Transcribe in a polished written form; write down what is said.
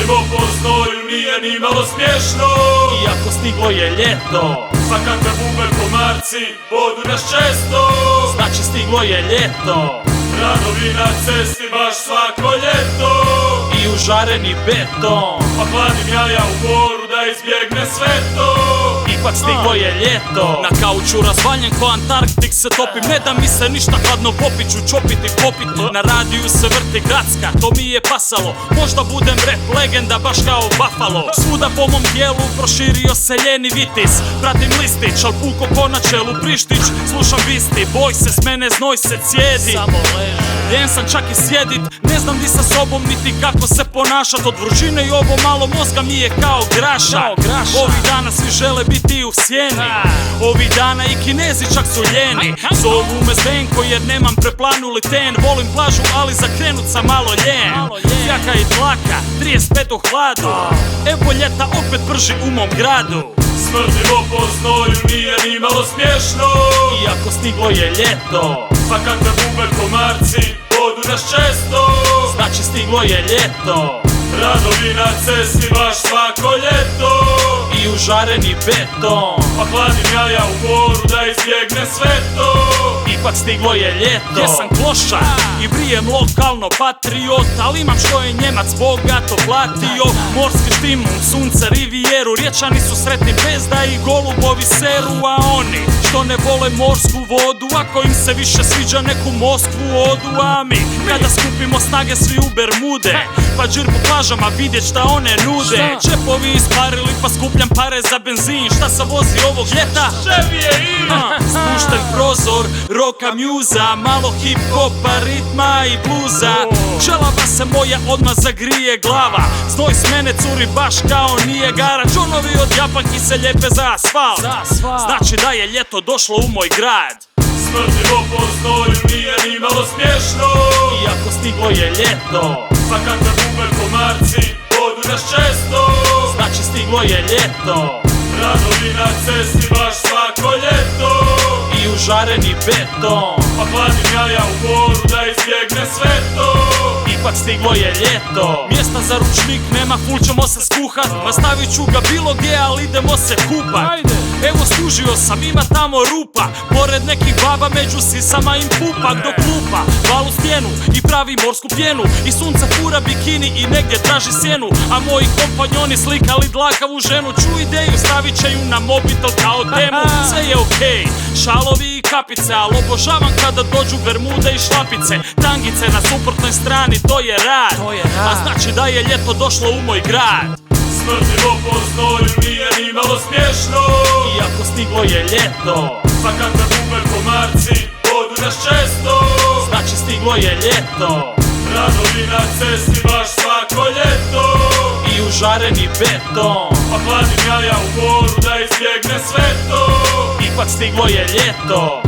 Smrdimo po znoju, nije ni malo smiješno. Iako stiglo je ljeto, Svakakve bube komarci bodu nas često. znači stiglo je ljeto. Radovi na cesti baš svako ljeto. I užareni beton, Pa hladim jaja u moru da izbjegne sve to. ipak stiglo je ljeto. Na kauču razvaljen ko Antarktik se topim. Ne da mi se ništa hladno popit ću čopiti popit. Na radiju se vrti gradska, to mi je pasalo. Možda budem rap legenda baš kao Buffalo. Svuda po mom tijelu proširio se ljeni vitis. Pratim listić, al puko ko na čelu Prištić. Slušam visti, boj se s mene, znoj se cijedi. Ljen sam čak i sjedit, ne znam di sa sobom niti kako se ponašat. Od vrućine i ovo malo mozga mi je kao graša. Ovih dana svi žele biti u sjeni. Ovih dana i Kinezi čak su ljeni. Zovu me Zdenko jer nemam preplanuli ten. Volim plažu ali zakrenut sam malo ljen. Fjaka i tlaka, 35 u hladu. Evo ljeta opet prži u mom gradu. Smrdimo po znoju, nije ni malo smiješno. Iako stiglo je ljeto, Svakakve bube komarci bodu nas često. znači stiglo je ljeto. Radovi na cesti baš svako ljeto. I užareni beton, Pa hladim jaja u moru da izbjegne sve to. ipak stiglo je ljeto. Jesam kloša i brijem lokalno patriot, ali imam što je Njemac bogato platio. Morski štimum, sunce, rivijeru, Riječani su sretni bez da i golubovi seru. A oni što ne vole morsku vodu, ako im se više sviđa neku Moskvu odu. A mi kada skupimo snage svi u Bermude, pa džir po plažama vidjet šta one nude. Čepovi isparili pa skupljam pare za benzin. Šta se vozi ovog ljeta? Chevy je ima. Spušten prozor, roka mjuza, malo hip-hopa, ritma i bluza. Čelava se moja odmah zagrije glava. Znoj s mene curi baš kao nije gara. Džonovi od Japanki se lijepe za asfalt. Znači da je ljeto došlo u moj grad. Smrdimo po znoju, nije ni malo smiješno. Iako stiglo je ljeto, Svakakve bube komarci bodu nas često. znači stiglo je ljeto. Radovi na cesti baš svako ljeto. I užareni beton, Pa hladim jaja u moru da izbjegne sve to. ipak stiglo je ljeto. Mjesta za ručnik nema, ful ćemo se skuhat. Ma stavit ću ga bilo gdje, ali idemo se kupat. Evo skužio sam, ima tamo rupa. Pored nekih baba među sisama im pupak do klupa. Valu stijenu i pravi morsku pjenu. I sunce fura bikini i negdje traži sjenu. A moji kompanjoni slikali dlakavu ženu. Ču ideju, stavit će ju na mobitel kao temu. Sve je okej, šalovi i kapice, ali obožavam kada dođu bermude i šlapice. Tangice na suprotnoj strani, to je rad. A znači da je ljeto došlo u moj grad. Smrdimo po znoju, nije ni malo smiješno. Iako stiglo je ljeto, Svakakve bube komarci bodu nas često. znači stiglo je ljeto. Radovi na cesti baš svako ljeto. I užareni beton, Pa hladim jaja u moru da izbjegne sve to. ipak stiglo je ljeto.